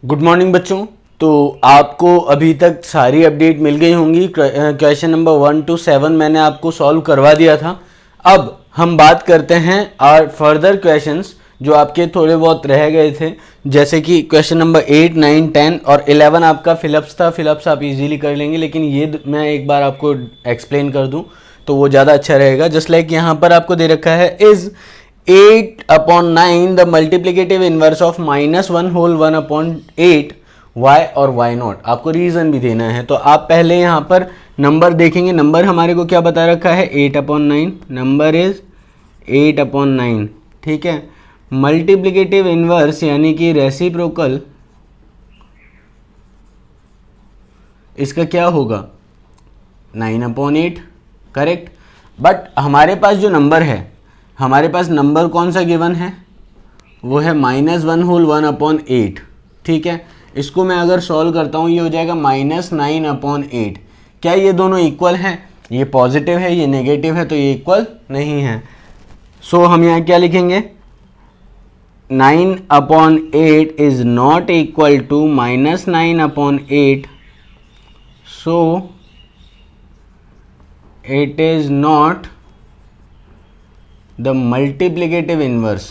Good morning बच्चों। तो आपको अभी तक सारी अपडेट मिल गई होंगी। क्वेश्चन नंबर 1 to 7 मैंने आपको सॉल्व करवा दिया था। अब हम बात करते हैं और फर्दर क्वेश्चंस जो आपके थोड़े बहुत रह गए थे, जैसे कि क्वेश्चन नंबर 8, 9, 10 और 11 आपका फिलअप्स था। फिलअप्स आप इजीली कर लेंगे, लेकिन ये मैं एक बार आपको एक्सप्लेन कर दूं तो वो ज़्यादा अच्छा रहेगा। जस्ट लाइक यहाँ पर आपको दे रखा है is 8/9 the multiplicative inverse of -1 whole 1/8 y और y नॉट। आपको रीजन भी देना है, तो आप पहले यहाँ पर नंबर देखेंगे। नंबर हमारे को क्या बता रखा है 8/9, नंबर इज 8/9। ठीक है, मल्टीप्लिकेटिव इनवर्स यानी कि रेसिप्रोकल इसका क्या होगा 9/8, करेक्ट। बट हमारे पास जो नंबर है, हमारे पास नंबर कौन सा गिवन है, वो है -1 होल 1/8। ठीक है, इसको मैं अगर सॉल्व करता हूँ ये हो जाएगा -9/8। क्या ये दोनों इक्वल हैं? ये पॉजिटिव है, ये नेगेटिव है, तो ये इक्वल नहीं है। सो हम यहाँ क्या लिखेंगे 9/8 is not equal to -9/8। So it is not the multiplicative inverse।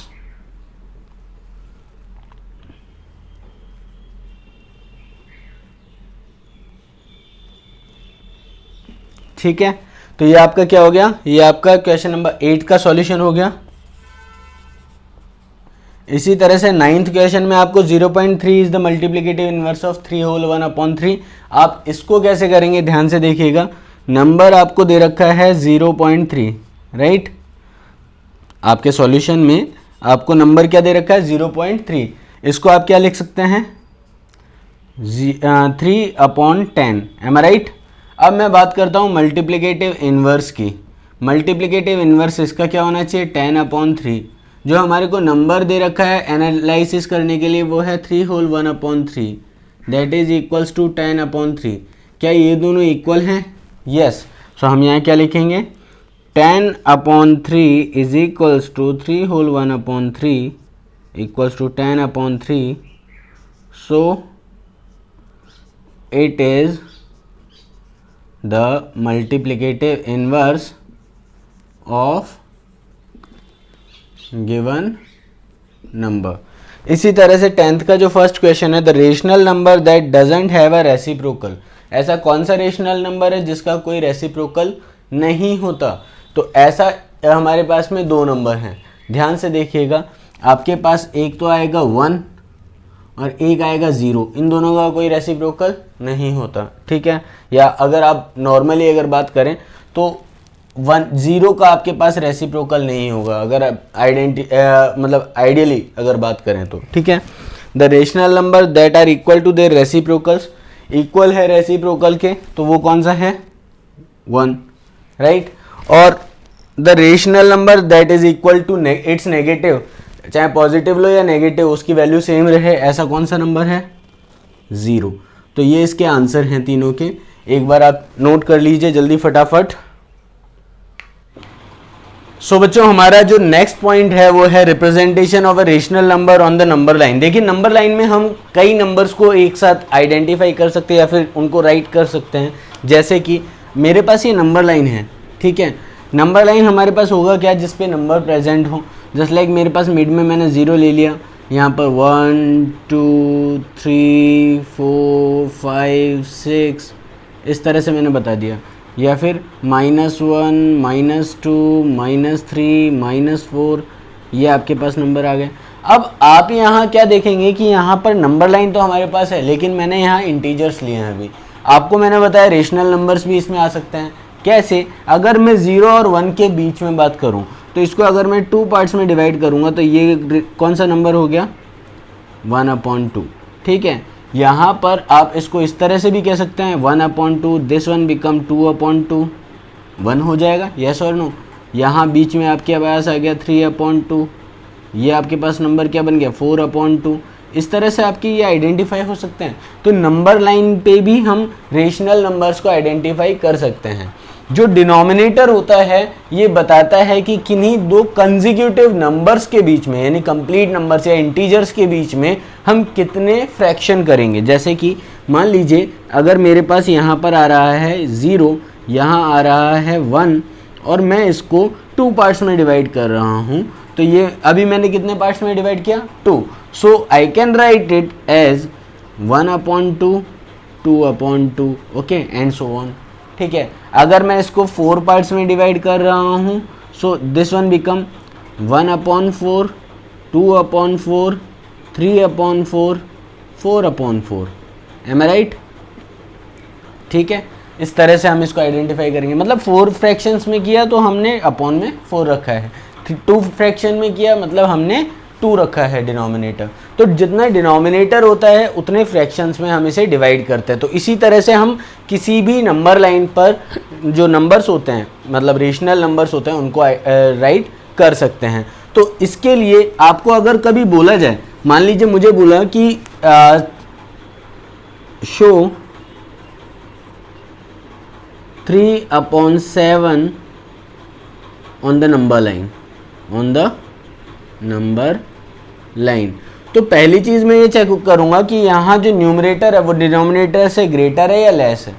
ठीक है, तो ये आपका क्या हो गया, ये आपका क्वेश्चन नंबर 8 का सॉल्यूशन हो गया। इसी तरह से 9th क्वेश्चन में आपको 0.3 is the multiplicative inverse of 3 whole 1/3। आप इसको कैसे करेंगे, ध्यान से देखिएगा। नंबर आपको दे रखा है 0.3, राइट। आपके सॉल्यूशन में आपको नंबर क्या दे रखा है 0.3। इसको आप क्या लिख सकते हैं 3/10, एम आई राइट। अब मैं बात करता हूँ मल्टीप्लिकेटिव इनवर्स की। मल्टीप्लिकेटिव इनवर्स इसका क्या होना चाहिए 10/3। जो हमारे को नंबर दे रखा है एनालिसिस करने के लिए वो है 3 whole 1/3, that is equals to 10/3। क्या ये दोनों इक्वल हैं? यस। सो हम यहाँ क्या लिखेंगे 10/3 is equals to 3 whole 1/3 equals to 10/3। So it is the multiplicative inverse of given number. इसी तरह से 10th का जो फर्स्ट क्वेश्चन है the rational number that doesn't have a reciprocal. ऐसा कौन सा रेशनल नंबर है जिसका कोई रेसिप्रोकल नहीं होता? तो ऐसा हमारे पास में दो नंबर हैं, ध्यान से देखिएगा। आपके पास एक तो आएगा 1 और एक आएगा 0। इन दोनों का कोई रेसिप्रोकल नहीं होता, ठीक है। या अगर आप नॉर्मली अगर बात करें तो 0 का आपके पास रेसिप्रोकल नहीं होगा, अगर आप मतलब आइडियली अगर बात करें तो, ठीक है। The rational number that are equal to their reciprocals, इक्वल है रेसिप्रोकल के, तो वो कौन सा है 1, राइट। और the rational number that is equal to its negative, चाहे पॉजिटिव लो या नेगेटिव उसकी वैल्यू सेम रहे, ऐसा कौन सा नंबर है 0। तो ये इसके आंसर हैं तीनों के। एक बार आप नोट कर लीजिए जल्दी फटाफट। सो बच्चों हमारा जो नेक्स्ट पॉइंट है वो है representation of a rational number on the number line. देखिए नंबर लाइन में हम कई नंबर्स को एक साथ आइडेंटिफाई कर सकते हैं या फिर उनको राइट कर सकते हैं। जैसे कि मेरे पास ये नंबर लाइन है, ठीक है। नंबर लाइन हमारे पास होगा क्या, जिस पे नंबर प्रेजेंट हो। जस्ट लाइक मेरे पास मिड में मैंने 0 ले लिया, यहाँ पर 1 2 3 4 5 6 इस तरह से मैंने बता दिया। या फिर -1 -2 -3 -4 ये आपके पास नंबर आ गए। अब आप यहाँ क्या देखेंगे कि यहाँ पर नंबर लाइन तो हमारे पास है, लेकिन मैंने यहाँ इंटीजर्स लिए हैं। अभी आपको मैंने बताया रेशनल नंबर्स भी इसमें आ सकते हैं। कैसे? अगर मैं 0 और 1 के बीच में बात करूँ तो इसको अगर मैं 2 पार्ट्स में डिवाइड करूँगा तो ये कौन सा नंबर हो गया 1/2, ठीक है। यहाँ पर आप इसको इस तरह से भी कह सकते हैं 1/2, दिस वन बिकम 2/2, 1 हो जाएगा, यस और नो। यहाँ बीच में आपके पास आ गया 3/2, ये आपके पास नंबर क्या बन गया 4/2। इस तरह से आपकी ये आइडेंटिफाई हो सकते हैं। तो नंबर लाइन पे भी हम रेशनल नंबर्स को आइडेंटिफाई कर सकते हैं। जो डिनोमिनेटर होता है ये बताता है कि किन्हीं दो कंसेक्यूटिव नंबर्स के बीच में, यानी कंप्लीट नंबर्स या इंटीजर्स के बीच में हम कितने फ्रैक्शन करेंगे। जैसे कि मान लीजिए अगर मेरे पास यहाँ पर आ रहा है 0, यहाँ आ रहा है 1 और मैं इसको 2 पार्ट्स में डिवाइड कर रहा हूँ, तो ये अभी मैंने कितने पार्ट्स में डिवाइड किया, 2। So I can write it as 1/2, 2/2, okay and so on. ठीक है, अगर मैं इसको 4 पार्ट्स में डिवाइड कर रहा हूँ, so this one become 1/4, 2/4, 3/4, 4/4। Am I right? ठीक है, इस तरह से हम इसको आइडेंटिफाई करेंगे। मतलब 4 फ्रैक्शंस में किया तो हमने अपॉन में 4 रखा है, 2 फ्रैक्शन में किया मतलब हमने 2 रखा है डिनोमिनेटर। तो जितना डिनोमिनेटर होता है उतने फ्रैक्शंस में हम इसे डिवाइड करते हैं। तो इसी तरह से हम किसी भी नंबर लाइन पर जो नंबर्स होते हैं, मतलब रेशनल नंबर्स होते हैं, उनको राइट कर सकते हैं। तो इसके लिए आपको अगर कभी बोला जाए, मान लीजिए मुझे बोला कि show 3/7 on the number line, on the number line, तो पहली चीज मैं ये चेक करूंगा कि यहाँ जो न्यूमरेटर है वो डिनोमिनेटर से ग्रेटर है या लेस है।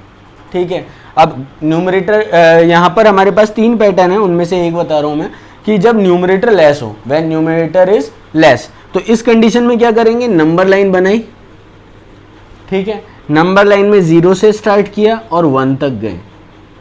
ठीक है, अब न्यूमरेटर यहाँ पर हमारे पास 3 पैटर्न है, उनमें से एक बता रहा हूँ मैं कि जब न्यूमरेटर लेस हो, व्हेन न्यूमरेटर इज लेस, तो इस कंडीशन में क्या करेंगे, नंबर लाइन बनाई। ठीक है, नंबर लाइन में 0 से स्टार्ट किया और 1 तक गए।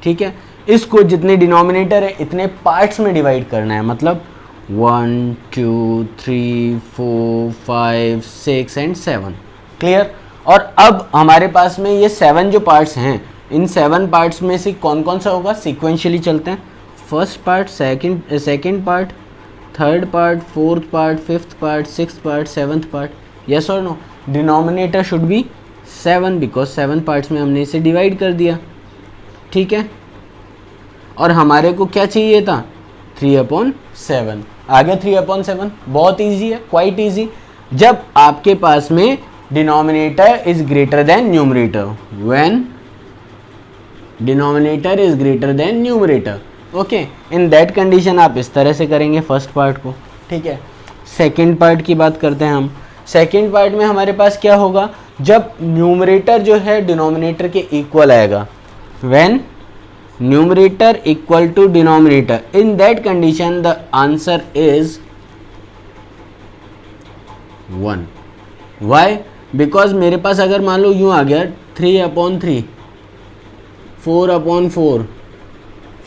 ठीक है, इसको जितने डिनोमिनेटर है इतने पार्ट्स में डिवाइड करना है, मतलब 1 2 3 4 5 6 एंड 7। क्लियर? और अब हमारे पास में ये 7 जो पार्ट्स हैं, इन 7 पार्ट्स में से कौन कौन सा होगा, सिक्वेंशियली चलते हैं। First part, second part, third part, fourth part, fifth part, sixth part, seventh part. Yes और no? Denominator should be 7 because 7 parts में हमने इसे डिवाइड कर दिया। ठीक है, और हमारे को क्या चाहिए था, 3/7। आ गया 3/7। बहुत इजी है, क्वाइट इजी। जब आपके पास में denominator is greater than numerator, when denominator is greater than numerator, okay, in that condition आप इस तरह से करेंगे फर्स्ट पार्ट को। ठीक है, सेकेंड पार्ट की बात करते हैं हम। सेकेंड पार्ट में हमारे पास क्या होगा, जब न्यूमरेटर जो है डिनोमिनेटर के इक्वल आएगा, when numerator equal to denominator, in that condition the answer is 1. why? because मेरे पास अगर मान लो यूं आ गया 3/3, 4/4,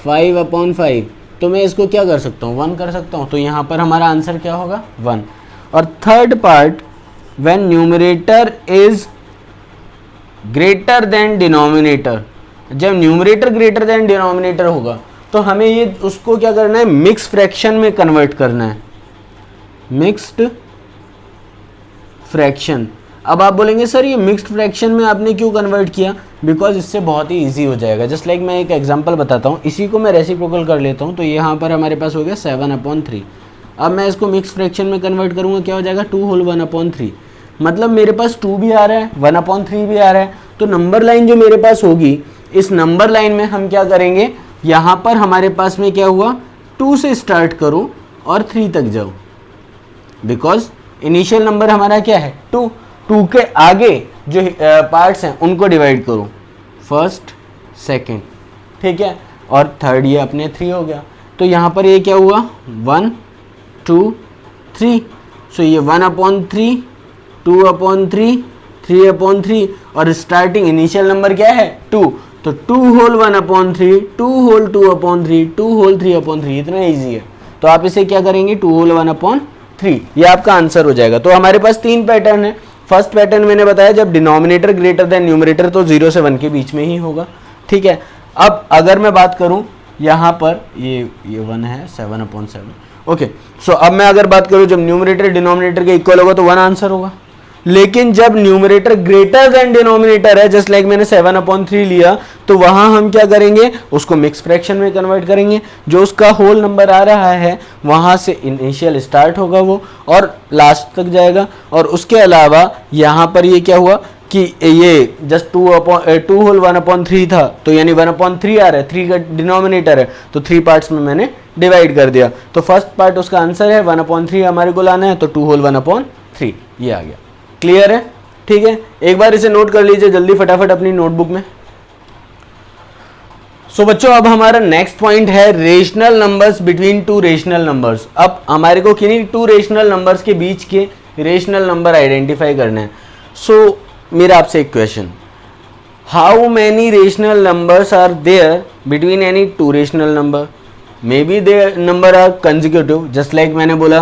5/5, तो मैं इसको क्या कर सकता हूँ, 1 कर सकता हूँ। तो यहाँ पर हमारा आंसर क्या होगा, 1। और third part, when numerator is greater than denominator, जब न्यूमरेटर ग्रेटर देन डिनोमिनेटर होगा तो हमें ये उसको क्या करना है, मिक्स फ्रैक्शन में कन्वर्ट करना है, मिक्स्ड फ्रैक्शन। अब आप बोलेंगे सर ये मिक्स्ड फ्रैक्शन में आपने क्यों कन्वर्ट किया, बिकॉज इससे बहुत ही इजी हो जाएगा। जस्ट लाइक मैं एक एग्जांपल बताता हूँ, इसी को मैं रेसिप्रोकल कर लेता हूँ। तो यहाँ पर हमारे पास हो गया 7/3। अब मैं इसको मिक्स फ्रैक्शन में कन्वर्ट करूँगा, क्या हो जाएगा, 2 होल 1/3। मतलब मेरे पास 2 भी आ रहा है, 1/3 भी आ रहा है। तो नंबर लाइन जो मेरे पास होगी, इस नंबर लाइन में हम क्या करेंगे, यहाँ पर हमारे पास में क्या हुआ, 2 से स्टार्ट करो और 3 तक जाओ, बिकॉज इनिशियल नंबर हमारा क्या है, 2। 2 के आगे जो पार्ट्स हैं उनको डिवाइड करो, फर्स्ट, सेकंड। ठीक है, और थर्ड ये अपने 3 हो गया। तो यहाँ पर ये क्या हुआ, 1 2 3। सो ये 1/3, 2/3, 3/3, और स्टार्टिंग इनिशियल नंबर क्या है, 2। तो 2 होल 1/3, 2 होल 2/3, 2 होल 3/3। इतना इजी है। तो आप इसे क्या करेंगे, 2 होल 1/3, ये आपका आंसर हो जाएगा। तो हमारे पास 3 पैटर्न है। फर्स्ट पैटर्न मैंने बताया, जब डिनोमिनेटर ग्रेटर देन न्यूमरेटर, तो 0 से 1 के बीच में ही होगा। ठीक है, अब अगर मैं बात करूं यहाँ पर, ये 1 है, 7/7। ओके, सो अब मैं अगर बात करूं, जब न्यूमरेटर डिनोमिनेटर के इक्वल होगा तो 1 आंसर होगा। लेकिन जब न्यूमरेटर ग्रेटर देन डिनोमिनेटर है, जस्ट लाइक मैंने 7/3 लिया, तो वहां हम क्या करेंगे, उसको मिक्स फ्रैक्शन में कन्वर्ट करेंगे। जो उसका होल नंबर आ रहा है वहां से इनिशियल स्टार्ट होगा वो और लास्ट तक जाएगा। और उसके अलावा यहाँ पर ये क्या हुआ, कि ये जस्ट 2 होल 1/3 था, तो यानी 1/3 आ रहा है, 3 का डिनोमिनेटर है, तो 3 पार्ट्स में मैंने डिवाइड कर दिया। तो फर्स्ट पार्ट उसका आंसर है, 1/3 हमारे को लाना है, तो 2 होल 1/3 ये आ गया। क्लियर है? ठीक है, एक बार इसे नोट कर लीजिए जल्दी फटाफट अपनी नोटबुक में। सो बच्चों, अब हमारा नेक्स्ट पॉइंट है rational numbers between two rational numbers. अब हमारे को किन्हीं टू रेशनल नंबर्स के बीच के रेशनल नंबर आइडेंटिफाई करना है। सो मेरा आपसे एक question, how many rational numbers are there between any two rational number? Maybe their number are consecutive, just like मैंने बोला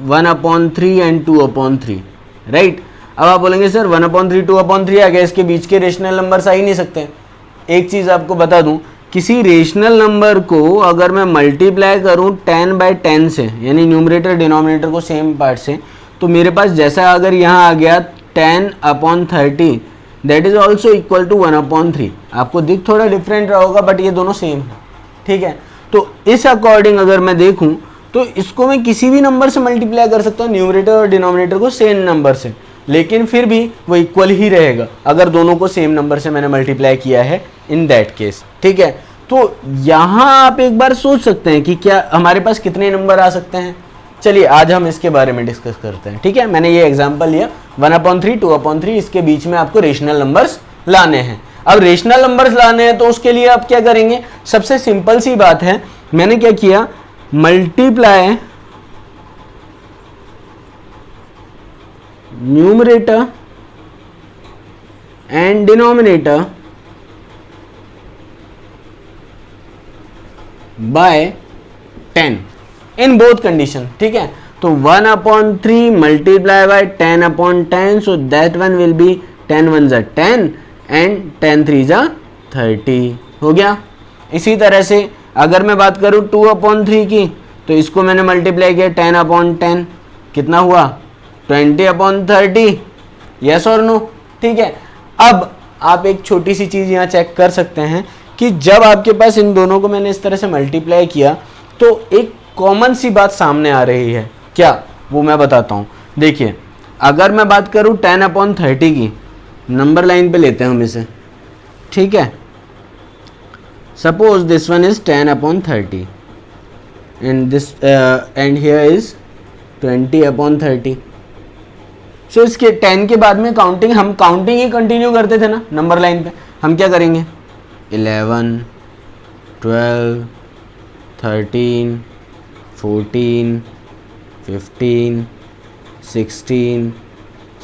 1/3 एंड 2/3, राइट। अब आप बोलेंगे सर 1/3 2/3 आ गया, इसके बीच के रेशनल नंबर्स आ ही नहीं सकते। एक चीज़ आपको बता दूं, किसी रेशनल नंबर को अगर मैं मल्टीप्लाई करूं 10/10 से, यानी न्यूमरेटर डिनोमिनेटर को सेम पार्ट से, तो मेरे पास जैसा अगर यहाँ आ गया 10/30 that is also equal to 1/3। आपको दिख थोड़ा डिफरेंट रहा होगा बट ये दोनों सेम है, ठीक है। तो इस अकॉर्डिंग अगर मैं देखूं तो इसको मैं किसी भी नंबर से मल्टीप्लाई कर सकता हूँ, न्यूमरेटर और डिनोमिनेटर को सेम नंबर से, लेकिन फिर भी वो इक्वल ही रहेगा अगर दोनों को सेम नंबर से मैंने मल्टीप्लाई किया है इन दैट केस, ठीक है। तो यहाँ आप एक बार सोच सकते हैं कि क्या हमारे पास कितने नंबर आ सकते हैं। चलिए आज हम इसके बारे में डिस्कस करते हैं, ठीक है। मैंने ये एग्जांपल लिया 1/3 2/3, इसके बीच में आपको रेशनल नंबर्स लाने हैं। अब रेशनल नंबर्स लाने हैं तो उसके लिए आप क्या करेंगे, सबसे सिंपल सी बात है, मैंने क्या किया, multiply numerator and denominator by 10 in both condition, ठीक है। तो 1/3 multiply by 10/10, so that one will be 10 1 = 10 and 10 3 = 30 हो गया। इसी तरह से अगर मैं बात करूं 2/3 की, तो इसको मैंने मल्टीप्लाई किया 10/10, कितना हुआ 20/30, यस और नो, ठीक है। अब आप एक छोटी सी चीज यहां चेक कर सकते हैं कि जब आपके पास इन दोनों को मैंने इस तरह से मल्टीप्लाई किया तो एक कॉमन सी बात सामने आ रही है, क्या, वो मैं बताता हूं। देखिए अगर मैं बात करूं 10/30 की, नंबर लाइन पे लेते हैं हम इसे, ठीक है। Suppose this one is 10/30 and this and here is 20/30। सो इसके 10 के बाद में काउंटिंग, हम काउंटिंग ही कंटिन्यू करते थे ना नंबर लाइन पे, हम क्या करेंगे 11 12 13 14 15 16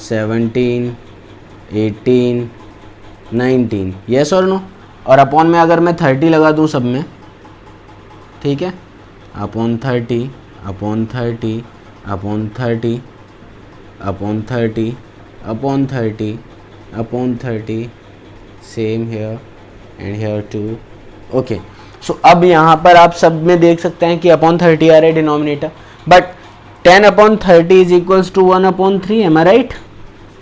17 18 19, यस और नो। और अपॉन में अगर मैं 30 लगा दूं सब में, ठीक है, upon 30 upon 30 upon 30 upon 30 upon 30 upon 30, same here and here too, okay. So अब यहाँ पर आप सब में देख सकते हैं कि अपॉन 30 आ रहा है denominator, but 10/30 is equals to 1/3, am I right,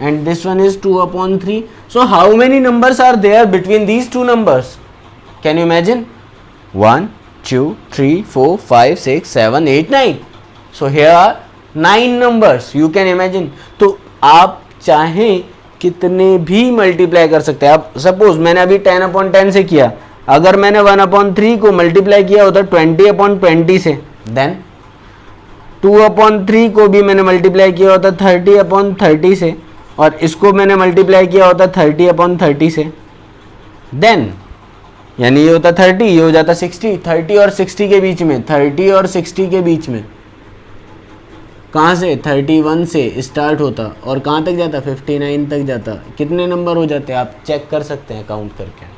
and this one is 2/3। So how many numbers are there between these two numbers, can you imagine, 1 2 3 4 5 6 7 8 9, so here are 9 numbers, you can imagine. तो आप चाहें कितने भी multiply कर सकते हैं। अब suppose मैंने अभी 10/10 से किया, अगर मैंने 1/3 को मल्टीप्लाई किया होता 20/20 से, देन 2/3 को भी मैंने मल्टीप्लाई किया होता 30/30 से, और इसको मैंने मल्टीप्लाई किया होता 30/30 से, देन यानी ये होता 30, ये हो जाता 60। 30 और 60 के बीच में, 30 और 60 के बीच में कहाँ से 31 से स्टार्ट होता और कहाँ तक जाता 59 तक जाता। कितने नंबर हो जाते आप चेक कर सकते हैं काउंट करके।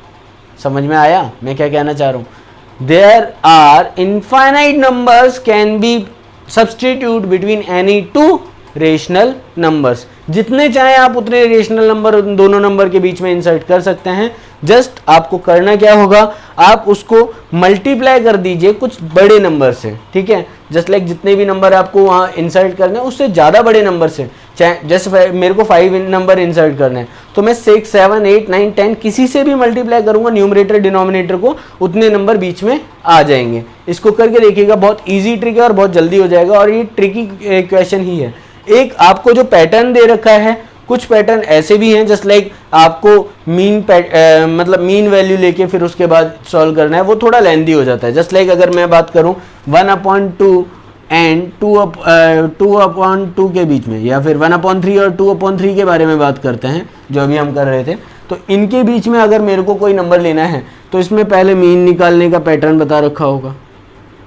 समझ में आया मैं क्या कहना चाह रहा हूँ। There are infinite numbers can be substitute between any two rational numbers. जितने चाहे आप उतने रेशनल नंबर दोनों नंबर के बीच में इंसर्ट कर सकते हैं। जस्ट आपको करना क्या होगा, आप उसको मल्टीप्लाई कर दीजिए कुछ बड़े नंबर से, ठीक है। जस्ट लाइक जितने भी नंबर आपको वहाँ इंसर्ट करने हैं उससे ज़्यादा बड़े नंबर से, चाहे जैसे मेरे को 5 नंबर इंसर्ट करने हैं तो मैं 6 7 8 9 10 किसी से भी मल्टीप्लाई करूंगा, न्यूमरेटर डिनोमिनेटर को उतने नंबर बीच में आ जाएंगे। इसको करके देखिएगा, बहुत ईजी ट्रिक है और बहुत जल्दी हो जाएगा और ये ट्रिकी क्वेश्चन ही है। एक आपको जो पैटर्न दे रखा है कुछ पैटर्न ऐसे भी हैं जस्ट लाइक आपको मतलब मीन वैल्यू लेके फिर उसके बाद सॉल्व करना है, वो थोड़ा लेंदी हो जाता है। जस्ट लाइक अगर मैं बात करूं 1/2 एंड 2/2 के बीच में, या फिर 1/3 और 2/3 के बारे में बात करते हैं जो अभी हम कर रहे थे, तो इनके बीच में अगर मेरे को कोई नंबर लेना है तो इसमें पहले मीन निकालने का पैटर्न बता रखा होगा,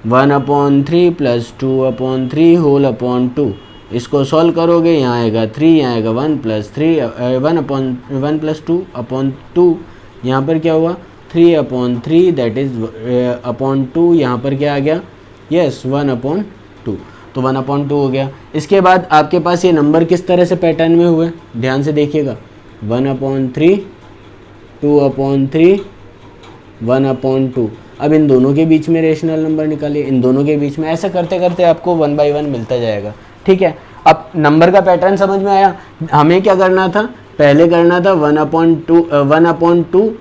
1/3 + 2/3 होल अपॉन 2। इसको सॉल्व करोगे, यहाँ आएगा 3, यहाँ आएगा 1 + 3 1 + 2/2। यहाँ पर क्या हुआ 3/3 दैट इज अपॉन 2। यहाँ पर क्या आ गया, यस 1/2, तो 1/2 हो गया। इसके बाद आपके पास ये नंबर किस तरह से पैटर्न में हुए, ध्यान से देखिएगा, 1/3 2/3 1/2। अब इन दोनों के बीच में रेशनल नंबर निकालिए, इन दोनों के बीच में, ऐसा करते करते आपको 1 बाई 1 मिलता जाएगा। ठीक है, अब नंबर का पैटर्न समझ में आया। हमें क्या करना था, पहले करना था 1/2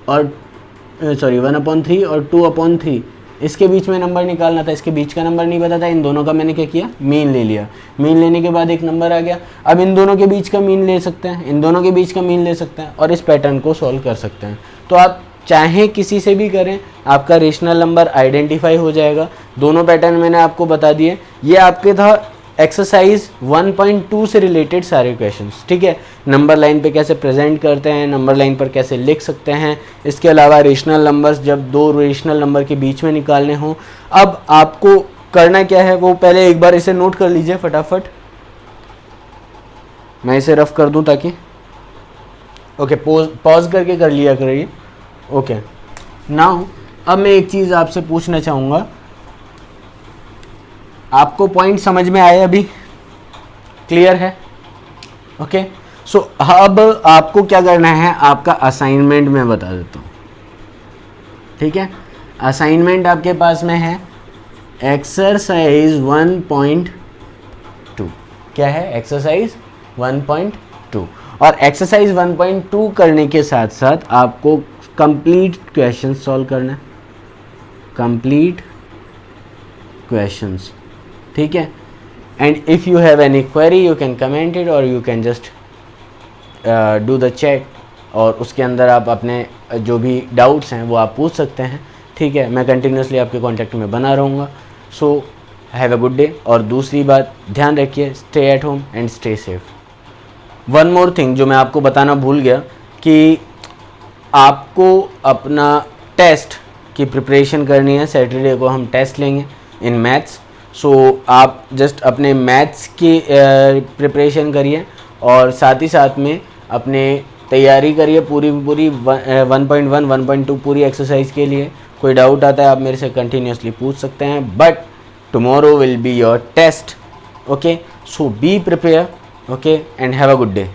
और 1/3 और 2/3, इसके बीच में नंबर निकालना था। इसके बीच का नंबर नहीं पता था, इन दोनों का मैंने क्या किया, मीन ले लिया। मीन लेने के बाद एक नंबर आ गया। अब इन दोनों के बीच का मीन ले सकते हैं, इन दोनों के बीच का मीन ले सकते हैं और इस पैटर्न को सॉल्व कर सकते हैं। तो आप चाहे किसी से भी करें, आपका रेशनल नंबर आइडेंटिफाई हो जाएगा। दोनों पैटर्न मैंने आपको बता दिए। ये आपके था एक्सरसाइज 1.2 से रिलेटेड सारे क्वेश्चंस। ठीक है, नंबर लाइन पे कैसे प्रेजेंट करते हैं, नंबर लाइन पर कैसे लिख सकते हैं, इसके अलावा रेशनल नंबर्स जब दो रेशनल नंबर के बीच में निकालने हों। अब आपको करना क्या है, वो पहले एक बार इसे नोट कर लीजिए फटाफट। मैं इसे रफ कर दूं ताकि ओके, पॉज करके कर लिया करिए। ओके, नाउ अब मैं एक चीज़ आपसे पूछना चाहूँगा, आपको पॉइंट समझ में आए, अभी क्लियर है? ओके, सो अब आपको क्या करना है, आपका असाइनमेंट मैं बता देता हूँ। ठीक है, असाइनमेंट आपके पास में है एक्सरसाइज 1.2। क्या है, एक्सरसाइज 1.2। और एक्सरसाइज 1.2 करने के साथ साथ आपको कंप्लीट क्वेश्चन सॉल्व करना है, कंप्लीट क्वेश्चंस। ठीक है, and if you have any query you can comment it और you can just do the chat, और उसके अंदर आप अपने जो भी डाउट्स हैं वो आप पूछ सकते हैं। ठीक है, मैं कंटिन्यूसली आपके कांटेक्ट में बना रहूँगा। So have a good day. और दूसरी बात ध्यान रखिए, stay at home and stay safe. One more thing जो मैं आपको बताना भूल गया, कि आपको अपना टेस्ट की प्रिपरेशन करनी है। सैटरडे को हम टेस्ट लेंगे इन मैथ्स। सो आप जस्ट अपने मैथ्स की प्रिपरेशन करिए और साथ ही साथ में अपने तैयारी करिए पूरी 1.1 1.2 पूरी एक्सरसाइज के लिए। कोई डाउट आता है आप मेरे से कंटिन्यूसली पूछ सकते हैं, but tomorrow will be your test. Okay, so be prepare, okay, and have a good day.